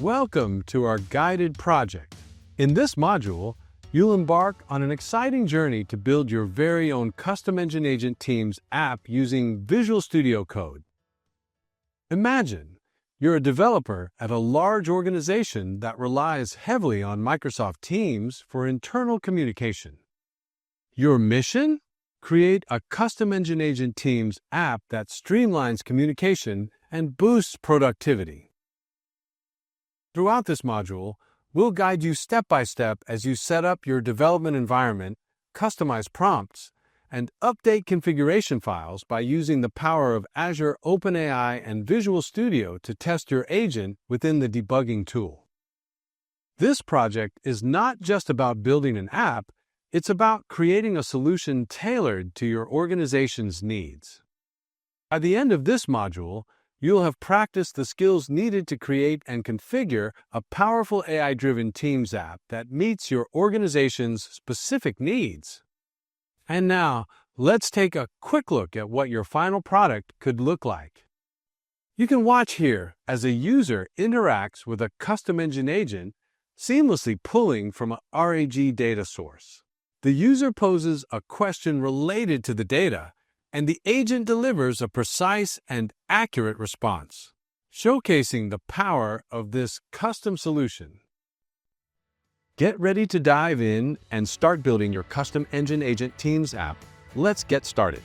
Welcome to our guided project. In this module, you'll embark on an exciting journey to build your very own custom engine agent Teams app using Visual Studio Code. Imagine you're a developer at a large organization that relies heavily on Microsoft Teams for internal communication. Your mission? Create a custom engine agent Teams app that streamlines communication and boosts productivity. Throughout this module, we'll guide you step by step as you set up your development environment, customize prompts, and update configuration files by using the power of Azure OpenAI and Visual Studio to test your agent within the debugging tool. This project is not just about building an app, it's about creating a solution tailored to your organization's needs. By the end of this module, you'll have practiced the skills needed to create and configure a powerful AI-driven Teams app that meets your organization's specific needs. And now, let's take a quick look at what your final product could look like. You can watch here as a user interacts with a custom engine agent, seamlessly pulling from a RAG data source. The user poses a question related to the data, and the agent delivers a precise and accurate response, showcasing the power of this custom solution. Get ready to dive in and start building your custom engine agent Teams app. Let's get started.